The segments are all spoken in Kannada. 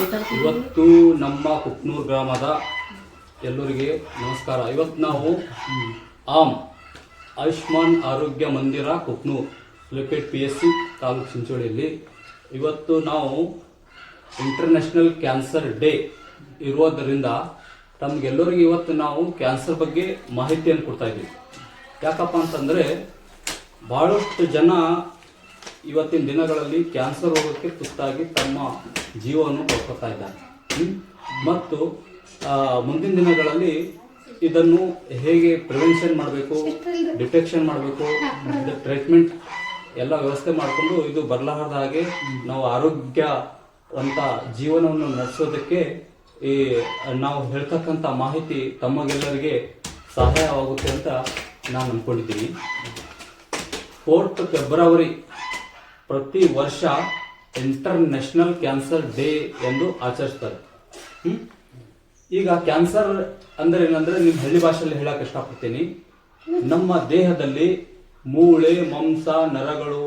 ಇವತ್ತು ನಮ್ಮ ಕುಕ್ನೂರು ಗ್ರಾಮದ ಎಲ್ಲರಿಗೆ ನಮಸ್ಕಾರ. ಇವತ್ತು ನಾವು ಆಯುಷ್ಮಾನ್ ಆರೋಗ್ಯ ಮಂದಿರ ಕುಕ್ನೂರು ಲೊಕೇಟ್ PSC ತಾಲೂಕು ಚಿಂಚೋಳಿಯಲ್ಲಿ ಇವತ್ತು ನಾವು ಇಂಟರ್ನ್ಯಾಷನಲ್ ಕ್ಯಾನ್ಸರ್ ಡೇ ಇರೋದರಿಂದ ತಮಗೆಲ್ಲರಿಗೆ ಇವತ್ತು ನಾವು ಕ್ಯಾನ್ಸರ್ ಬಗ್ಗೆ ಮಾಹಿತಿಯನ್ನು ಕೊಡ್ತಾ ಇದ್ದೀವಿ. ಯಾಕಪ್ಪ ಅಂತಂದರೆ ಭಾಳಷ್ಟು ಜನ ಇವತ್ತಿನ ದಿನಗಳಲ್ಲಿ ಕ್ಯಾನ್ಸರ್ ರೋಗಕ್ಕೆ ತುತ್ತಾಗಿ ತಮ್ಮ ಜೀವವನ್ನು ಕಳ್ಕೊತಾ ಇದ್ದಾರೆ. ಮತ್ತು ಮುಂದಿನ ದಿನಗಳಲ್ಲಿ ಇದನ್ನು ಹೇಗೆ ಪ್ರಿವೆನ್ಷನ್ ಮಾಡಬೇಕು, ಡಿಟೆಕ್ಷನ್ ಮಾಡಬೇಕು, ಟ್ರೀಟ್ಮೆಂಟ್ ಎಲ್ಲ ವ್ಯವಸ್ಥೆ ಮಾಡಿಕೊಂಡು ಇದು ಬರಲಾರದ ಹಾಗೆ ನಾವು ಆರೋಗ್ಯವಂತ ಜೀವನವನ್ನು ನಡೆಸೋದಕ್ಕೆ ಈ ನಾವು ಹೇಳ್ತಕ್ಕಂಥ ಮಾಹಿತಿ ತಮಗೆಲ್ಲರಿಗೆ ಸಹಾಯವಾಗುತ್ತೆ ಅಂತ ನಾನು ಅಂದ್ಕೊಂಡಿದ್ದೀನಿ. 4th ಫೆಬ್ರವರಿ ಪ್ರತಿ ವರ್ಷ ಇಂಟರ್ನ್ಯಾಷನಲ್ ಕ್ಯಾನ್ಸರ್ ಡೇ ಎಂದು ಆಚರಿಸ್ತಾರೆ. ಈಗ ಕ್ಯಾನ್ಸರ್ ಅಂದ್ರೆ ಏನಂದ್ರೆ ನಿಮ್ಮ ಹಳ್ಳಿ ಭಾಷೆಯಲ್ಲಿ ಹೇಳಕ್ ಇಷ್ಟಪಡ್ತೀನಿ. ನಮ್ಮ ದೇಹದಲ್ಲಿ ಮೂಳೆ, ಮಾಂಸ, ನರಗಳು,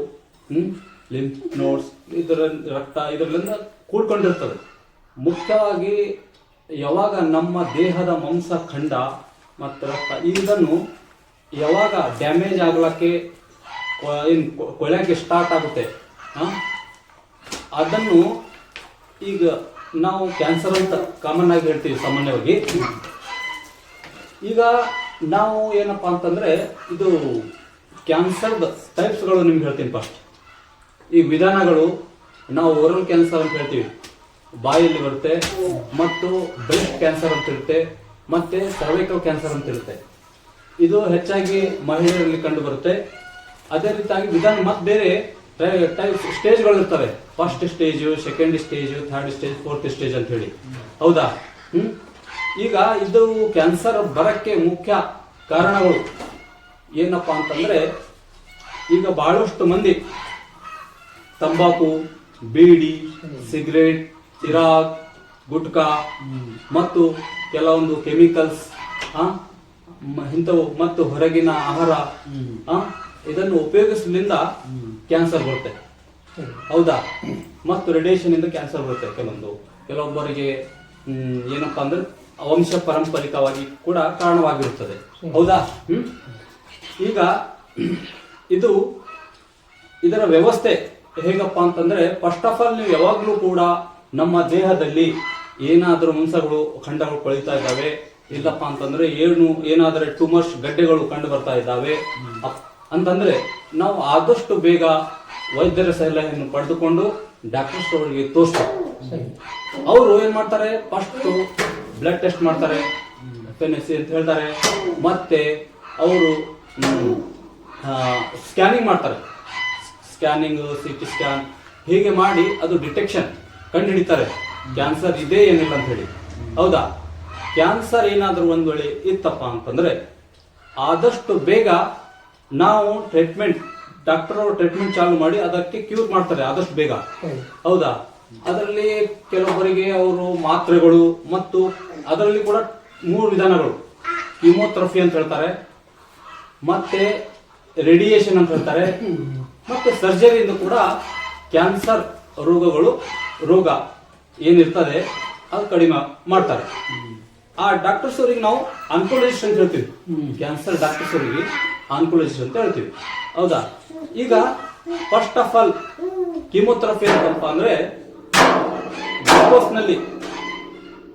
ಲಿಂಫ್ ನೋಡ್ಸ್, ಇದರ ರಕ್ತ ಇದರಿಂದ ಕೂಡ್ಕೊಂಡಿರ್ತದೆ. ಮುಖ್ಯವಾಗಿ ಯಾವಾಗ ನಮ್ಮ ದೇಹದ ಮಾಂಸ, ಖಂಡ ಮತ್ತು ರಕ್ತ ಇದನ್ನು ಯಾವಾಗ ಡ್ಯಾಮೇಜ್ ಆಗ್ಲಿಕ್ಕೆ ಕೊಳೆಯಕ್ಕೆ ಸ್ಟಾರ್ಟ್ ಆಗುತ್ತೆ, ಅದನ್ನು ಈಗ ನಾವು ಕ್ಯಾನ್ಸರ್ ಅಂತ ಕಾಮನ್ ಆಗಿ ಹೇಳ್ತೀವಿ ಸಾಮಾನ್ಯವಾಗಿ. ಈಗ ನಾವು ಏನಪ್ಪಾ ಅಂತಂದ್ರೆ ಇದು ಕ್ಯಾನ್ಸರ್ದ ಟೈಪ್ಸ್ಗಳು ನಿಮ್ಗೆ ಹೇಳ್ತೀನಿ. ಫಸ್ಟ್ ಈ ವಿಧಾನಗಳು ನಾವು ಓರಲ್ ಕ್ಯಾನ್ಸರ್ ಅಂತ ಹೇಳ್ತೀವಿ, ಬಾಯಲ್ಲಿ ಬರುತ್ತೆ, ಮತ್ತು ಬ್ರೆಸ್ಟ್ ಕ್ಯಾನ್ಸರ್ ಅಂತ ಇರುತ್ತೆ, ಮತ್ತೆ ಸರ್ವೈಕಲ್ ಕ್ಯಾನ್ಸರ್ ಅಂತ ಇರುತ್ತೆ. ಇದು ಹೆಚ್ಚಾಗಿ ಮಹಿಳೆಯರಲ್ಲಿ ಕಂಡು ಬರುತ್ತೆ. ಅದೇ ರೀತಿಯಾಗಿ ವಿಧಾನ ಮತ್ತೆ ಬೇರೆ ಟೈಪ್ ಸ್ಟೇಜ್ಗಳು ಇರ್ತವೆ. First stage, second stage, third stage, 4th stage ಅಂತ ಹೇಳಿ. ಹೌದಾ? ಈಗ ಇದು ಕ್ಯಾನ್ಸರ್ ಬರಕ್ಕೆ ಮುಖ್ಯ ಕಾರಣಗಳು ಏನಪ್ಪಾ ಅಂತಂದ್ರೆ, ಈಗ ಬಹಳಷ್ಟು ಮಂದಿ ತಂಬಾಕು, ಬೀಡಿ, ಸಿಗರೇಟ್, ಚಿರಾಗ್, ಗುಟ್ಕಾ ಮತ್ತು ಕೆಲವೊಂದು ಕೆಮಿಕಲ್ಸ್ ಇಂಥವು ಮತ್ತು ಹೊರಗಿನ ಆಹಾರ ಇದನ್ನು ಉಪಯೋಗಿಸಲಿಂದ ಕ್ಯಾನ್ಸರ್ ಬರುತ್ತೆ. ಹೌದಾ? ಮತ್ತು ರೇಡಿಯೇಷನ್ ಇಂದ ಕ್ಯಾನ್ಸರ್ ಬರುತ್ತೆ. ಕೆಲವೊಬ್ಬರಿಗೆ ಏನಪ್ಪಾ ಅಂದ್ರೆ ವಂಶ ಪಾರಂಪರಿಕವಾಗಿ ಕೂಡ ಕಾರಣವಾಗಿರುತ್ತದೆ. ಹೌದಾ? ಈಗ ಇದರ ವ್ಯವಸ್ಥೆ ಹೇಗಪ್ಪ ಅಂತಂದ್ರೆ, ಫಸ್ಟ್ ಆಫ್ ಆಲ್ ನೀವು ಯಾವಾಗ್ಲೂ ಕೂಡ ನಮ್ಮ ದೇಹದಲ್ಲಿ ಏನಾದರೂ ಮಾಂಸಗಳು, ಖಂಡಗಳು ಕೊಳಿತಾ ಇದ್ದಾವೆ, ಇಲ್ಲಪ್ಪ ಅಂತಂದ್ರೆ ಏನಾದರೆ ಟ್ಯೂಮರ್ಸ್, ಗಡ್ಡೆಗಳು ಕಂಡು ಬರ್ತಾ ಇದ್ದಾವೆ ಅಂತಂದ್ರೆ ನಾವು ಆದಷ್ಟು ಬೇಗ ವೈದ್ಯರ ಸಲಹೆಯನ್ನು ಪಡೆದುಕೊಂಡು ಡಾಕ್ಟರ್ಸ್ ಅವರಿಗೆ ತೋರಿಸ್ತಾರೆ. ಅವರು ಏನ್ ಮಾಡ್ತಾರೆ, ಫಸ್ಟ್ ಬ್ಲಡ್ ಟೆಸ್ಟ್ ಮಾಡ್ತಾರೆ, FNAC ಅಂತ ಹೇಳ್ತಾರೆ, ಮತ್ತೆ ಅವರು ಸ್ಕ್ಯಾನಿಂಗ್ ಮಾಡ್ತಾರೆ. ಸ್ಕ್ಯಾನಿಂಗ್, CT ಸ್ಕ್ಯಾನ್ ಹೀಗೆ ಮಾಡಿ ಅದು ಡಿಟೆಕ್ಷನ್ ಕಂಡು ಹಿಡಿತಾರೆ, ಕ್ಯಾನ್ಸರ್ ಇದೆ ಏನಿಲ್ಲ ಅಂತ ಹೇಳಿ. ಹೌದಾ? ಕ್ಯಾನ್ಸರ್ ಏನಾದರೂ ಒಂದ್ ವೇಳೆ ಇತ್ತಪ್ಪ ಅಂತಂದ್ರೆ ಆದಷ್ಟು ಬೇಗ ನಾವು ಡಾಕ್ಟರ್ ಅವರು ಟ್ರೀಟ್ಮೆಂಟ್ ಚಾಲು ಮಾಡಿ ಅದಕ್ಕೆ ಕ್ಯೂರ್ ಮಾಡ್ತಾರೆ ಆದಷ್ಟು ಬೇಗ. ಹೌದಾ? ಅದರಲ್ಲಿ ಕೆಲವೊಬ್ಬರಿಗೆ ಅವರು ಮಾತ್ರೆಗಳು, ಮತ್ತು ಅದರಲ್ಲಿ ಕೂಡ 3 ವಿಧಾನಗಳು, ಕೀಮೋಥೆರಪಿ ಅಂತ ಹೇಳ್ತಾರೆ, ಮತ್ತೆ ರೇಡಿಯೇಷನ್ ಅಂತ ಹೇಳ್ತಾರೆ, ಮತ್ತೆ ಸರ್ಜರಿಯಿಂದ ಕೂಡ ಕ್ಯಾನ್ಸರ್ ರೋಗ ಏನಿರ್ತದೆ ಅದು ಕಡಿಮೆ ಮಾಡ್ತಾರೆ. ಆ ಡಾಕ್ಟರ್ಸ್ ಅವರಿಗೆ ನಾವು ಆನ್ಕೋಲಜಿಸ್ಟ್ ಅಂತ ಹೇಳ್ತೀವಿ. ಕ್ಯಾನ್ಸರ್ ಡಾಕ್ಟರ್ಸ್ ಅವರಿಗೆ ಆನ್ಕೋಲಜಿಸ್ಟ್ ಅಂತ ಹೇಳ್ತೀವಿ. ಹೌದಾ? ಈಗ ಫಸ್ಟ್ ಆಫ್ ಆಲ್ ಕೀಮೋಥೆರಪಿ ಅಂತಪ್ಪ ಅಂದ್ರೆ ಗ್ಲೂಕೋಸ್ನಲ್ಲಿ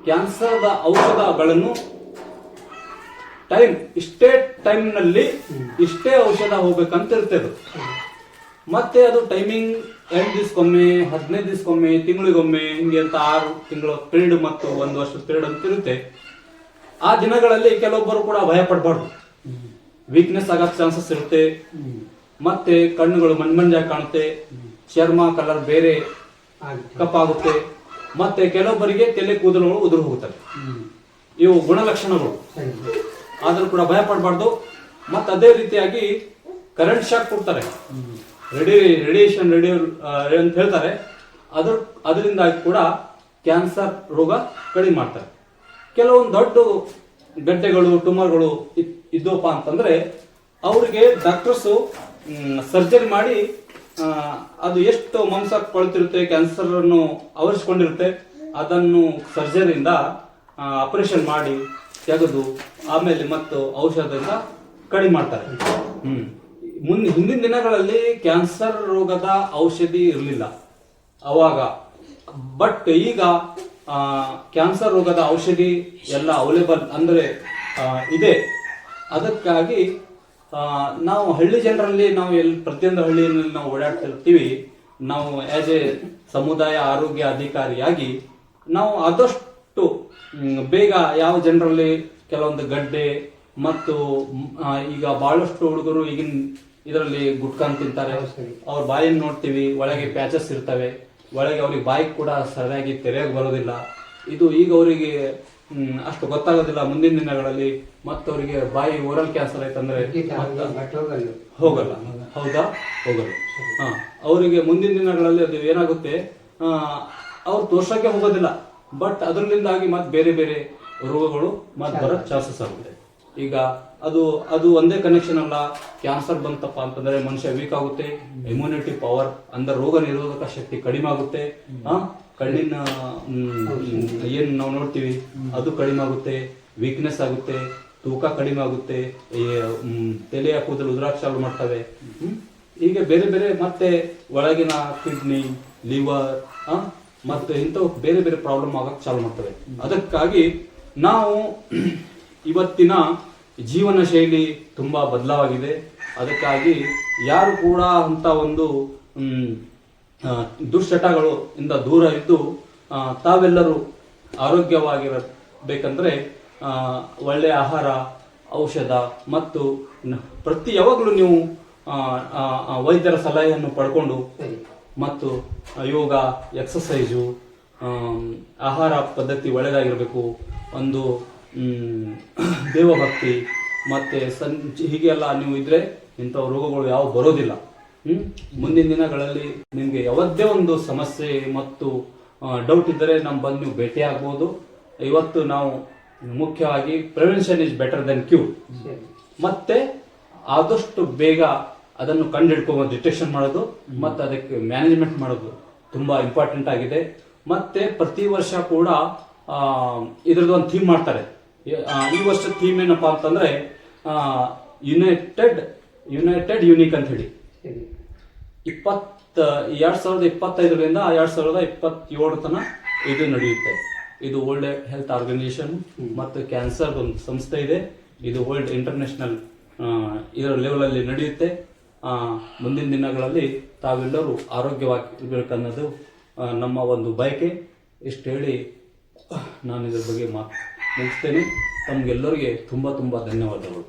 ಕ್ಯಾನ್ಸರ್ದ ಔಷಧಗಳನ್ನು ಇಷ್ಟೇ ಟೈಮ್ನಲ್ಲಿ ಇಷ್ಟೇ ಔಷಧ ಹೋಗ್ಬೇಕಂತ ಇರ್ತದೆ. ಮತ್ತೆ ಅದು ಟೈಮಿಂಗ್ 8 ದಿವಸಕ್ಕೊಮ್ಮೆ, 15 ದಿವಸಕ್ಕೊಮ್ಮೆ, ತಿಂಗಳಿಗೊಮ್ಮೆ, ಹಿಂಗೆ ಅಂತ 6 ತಿಂಗಳ ಪೀರಿಯಡ್ ಮತ್ತು 1 ವರ್ಷದ ಪೀರಿಯಡ್ ಅಂತ ಇರುತ್ತೆ. ಆ ದಿನಗಳಲ್ಲಿ ಕೆಲವೊಬ್ಬರು ಕೂಡ ಭಯ ಪಡಬಾರ್ದು, ವೀಕ್ನೆಸ್ ಆಗೋ ಚಾನ್ಸಸ್ ಇರುತ್ತೆ, ಮತ್ತೆ ಕಣ್ಣುಗಳು ಮಂಜಾಗಿ ಕಾಣುತ್ತೆ, ಚರ್ಮ ಕಲರ್ ಬೇರೆ ಕಪ್ಪಾಗುತ್ತೆ, ಮತ್ತೆ ಕೆಲವೊಬ್ಬರಿಗೆ ತಲೆ ಕೂದಲುಗಳು ಉದುರು ಹೋಗುತ್ತವೆ. ಇವು ಗುಣಲಕ್ಷಣಗಳು. ಆದ್ರೂ ಕೂಡ ಭಯ ಪಡಬಾರ್ದು. ಮತ್ತೆ ಅದೇ ರೀತಿಯಾಗಿ ಕರೆಂಟ್ ಶಾಕ್ ಕೊಡ್ತಾರೆ, ರೇಡಿಯೇಷನ್ ಅಂತ ಹೇಳ್ತಾರೆ. ಅದರಿಂದಾಗಿ ಕೂಡ ಕ್ಯಾನ್ಸರ್ ರೋಗ ಕಡಿಮೆ ಮಾಡ್ತಾರೆ. ಕೆಲವೊಂದು ದೊಡ್ಡ ಗಡ್ಡೆಗಳು, ಟ್ಯೂಮರ್ಗಳು ಇದ್ದಪ್ಪ ಅಂತಂದ್ರೆ ಅವರಿಗೆ ಡಾಕ್ಟರ್ಸು ಸರ್ಜರಿ ಮಾಡಿ ಅದು ಎಷ್ಟು ಮಾಂಸ ಕೊಳ್ತಿರುತ್ತೆ, ಕ್ಯಾನ್ಸರ್ ಅನ್ನು ಆವರಿಸಿಕೊಂಡಿರುತ್ತೆ, ಅದನ್ನು ಸರ್ಜರಿಯಿಂದ ಆಪರೇಷನ್ ಮಾಡಿ ತೆಗೆದು ಆಮೇಲೆ ಮತ್ತು ಔಷಧದಿಂದ ಕಡಿಮೆ ಮಾಡ್ತಾರೆ. ಹಿಂದಿನ ದಿನಗಳಲ್ಲಿ ಕ್ಯಾನ್ಸರ್ ರೋಗದ ಔಷಧಿ ಇರಲಿಲ್ಲ ಅವಾಗ. ಬಟ್ ಈಗ ಕ್ಯಾನ್ಸರ್ ರೋಗದ ಔಷಧಿ ಎಲ್ಲ ಅವೈಲೇಬಲ್ ಅಂದ್ರೆ ಇದೆ. ಅದಕ್ಕಾಗಿ ನಾವು ಹಳ್ಳಿ ಜನರಲ್ಲಿ ನಾವು ಪ್ರತಿಯೊಂದು ಹಳ್ಳಿಯಲ್ಲಿ ನಾವು ಓಡಾಡ್ತಿರ್ತೀವಿ. ನಾವು ಆಸ್ ಎ ಸಮುದಾಯ ಆರೋಗ್ಯ ಅಧಿಕಾರಿಯಾಗಿ ನಾವು ಆದಷ್ಟು ಬೇಗ ಯಾವ ಜನರಲ್ಲಿ ಕೆಲವೊಂದು ಗಡ್ಡೆ ಮತ್ತು ಈಗ ಬಹಳಷ್ಟು ಹುಡುಗರು ಈಗಿನ ಇದರಲ್ಲಿ ಗುಟ್ಕಾನ್ ತಿಂತಾರೆ. ಅವ್ರ ಬಾಯನ್ನು ನೋಡ್ತೀವಿ, ಒಳಗೆ ಪ್ಯಾಚಸ್ ಇರ್ತವೆ, ಒಳಗೆ ಅವ್ರಿಗೆ ಬಾಯಿ ಕೂಡ ಸರಿಯಾಗಿ ತೆರೆಯೋಕೆ ಬರೋದಿಲ್ಲ. ಇದು ಈಗ ಅವರಿಗೆ ಅಷ್ಟು ಗೊತ್ತಾಗೋದಿಲ್ಲ. ಮುಂದಿನ ದಿನಗಳಲ್ಲಿ ಮತ್ತವರಿಗೆ ಬಾಯಿ ಓರಲ್ ಕ್ಯಾನ್ಸರ್ ಆಯ್ತಂದ್ರೆ ಹೋಗಲ್ಲ. ಹೌದಾ? ಹೋಗಲ್ಲ. ಅವರಿಗೆ ಮುಂದಿನ ದಿನಗಳಲ್ಲಿ ಅದು ಏನಾಗುತ್ತೆ, ಅವ್ರು ತೋರ್ಸಕ್ಕೆ ಹೋಗೋದಿಲ್ಲ. ಬಟ್ ಅದರಿಂದಾಗಿ ಮತ್ತೆ ಬೇರೆ ಬೇರೆ ರೋಗಗಳು ಮತ್ತೆ ಬರೋ ಚಾನ್ಸಸ್ ಆಗುತ್ತೆ. ಈಗ ಅದು ಒಂದೇ ಕನೆಕ್ಷನ್ ಅಲ್ಲ. ಕ್ಯಾನ್ಸರ್ ಬಂತಪ್ಪ ಅಂತಂದ್ರೆ ಮನುಷ್ಯ ವೀಕ್ ಆಗುತ್ತೆ. ಇಮ್ಯುನಿಟಿ ಪವರ್ ಅಂದ್ರೆ ರೋಗ ನಿರೋಧಕ ಶಕ್ತಿ ಕಡಿಮೆ ಆಗುತ್ತೆ. ಕಣ್ಣಿನ ಏನ್ ನಾವು ನೋಡ್ತೀವಿ ಅದು ಕಡಿಮೆ ಆಗುತ್ತೆ, ವೀಕ್ನೆಸ್ ಆಗುತ್ತೆ, ತೂಕ ಕಡಿಮೆ ಆಗುತ್ತೆ, ತಲೆಯ ಕೂದಲು ಉದುರಾಕ್ ಚಾಲು ಮಾಡ್ತವೆ. ಹೀಗೆ ಬೇರೆ ಬೇರೆ ಮತ್ತೆ ಒಳಗಿನ ಕಿಡ್ನಿ, ಲಿವರ್ ಮತ್ತೆ ಇಂಥವು ಬೇರೆ ಬೇರೆ ಪ್ರಾಬ್ಲಮ್ ಆಗಕ್ಕೆ ಚಾಲು ಮಾಡ್ತವೆ. ಅದಕ್ಕಾಗಿ ನಾವು ಇವತ್ತಿನ ಜೀವನ ಶೈಲಿ ತುಂಬಾ ಬದಲಾಗಿದೆ. ಅದಕ್ಕಾಗಿ ಯಾರು ಕೂಡ ಅಂತ ಒಂದು ದುಶ್ಚಟಗಳು ಇಂದ ದೂರ ಇದ್ದು ತಾವೆಲ್ಲರೂ ಆರೋಗ್ಯವಾಗಿರಬೇಕಂದ್ರೆ ಒಳ್ಳೆಯ ಆಹಾರ, ಔಷಧ ಮತ್ತು ಪ್ರತಿ ಯಾವಾಗಲೂ ನೀವು ವೈದ್ಯರ ಸಲಹೆಯನ್ನು ಪಡ್ಕೊಂಡು ಮತ್ತು ಯೋಗ, ಎಕ್ಸಸೈಜು, ಆಹಾರ ಪದ್ಧತಿ ಒಳ್ಳೆಯದಾಗಿರಬೇಕು, ಒಂದು ದೇವಭಕ್ತಿ ಮತ್ತೆ ಹೀಗೆಲ್ಲ ನೀವು ಇದ್ರೆ ಇಂಥ ರೋಗಗಳು ಯಾವ ಬರೋದಿಲ್ಲ. ಮುಂದಿನ ದಿನಗಳಲ್ಲಿ ನಿಮಗೆ ಯಾವುದೇ ಒಂದು ಸಮಸ್ಯೆ ಮತ್ತು ಡೌಟ್ ಇದ್ದರೆ ನಮ್ಮ ಬಂದು ನೀವು ಭೇಟಿ ಆಗ್ಬೋದು. ಇವತ್ತು ನಾವು ಮುಖ್ಯವಾಗಿ prevention is better then cure. ಮತ್ತೆ ಆದಷ್ಟು ಬೇಗ ಅದನ್ನು ಕಂಡುಹಿಡ್ಕೊಂಡು ಡಿಟೆಕ್ಷನ್ ಮಾಡೋದು ಮತ್ತೆ ಅದಕ್ಕೆ ಮ್ಯಾನೇಜ್ಮೆಂಟ್ ಮಾಡೋದು ತುಂಬಾ ಇಂಪಾರ್ಟೆಂಟ್ ಆಗಿದೆ. ಮತ್ತೆ ಪ್ರತಿ ವರ್ಷ ಕೂಡ ಇದ್ರದ್ದು ಒಂದು ಥೀಮ್ ಮಾಡ್ತಾರೆ. ಈ ವರ್ಷ ಥೀಮ್ ಏನಪ್ಪಾ ಅಂತಂದ್ರೆ ಯುನೈಟೆಡ್ ಯುನಿಕ್ ಅಂತ ಹೇಳಿ 2025ರಿಂದ 2027 ತನಕ ಇದು ನಡೆಯುತ್ತೆ. ಇದು ವರ್ಲ್ಡ್ ಹೆಲ್ತ್ ಆರ್ಗನೈಸೇಷನ್ ಮತ್ತು ಕ್ಯಾನ್ಸರ್ ಒಂದು ಸಂಸ್ಥೆ ಇದೆ. ಇದು ವರ್ಲ್ಡ್ ಇಂಟರ್ನ್ಯಾಷನಲ್ ಇದರ ಲೆವೆಲ್ ಅಲ್ಲಿ ನಡೆಯುತ್ತೆ. ಮುಂದಿನ ದಿನಗಳಲ್ಲಿ ತಾವೆಲ್ಲರೂ ಆರೋಗ್ಯವಾಗಿರ್ಬೇಕನ್ನೋದು ನಮ್ಮ ಒಂದು ಬಯಕೆ. ಇಷ್ಟು ಹೇಳಿ ನಾನು ಇದ್ರ ಬಗ್ಗೆ ಮುಗಿಸ್ತೇನೆ. ತಮ್ಗೆಲ್ಲರಿಗೆ ತುಂಬಾ ಧನ್ಯವಾದಗಳು.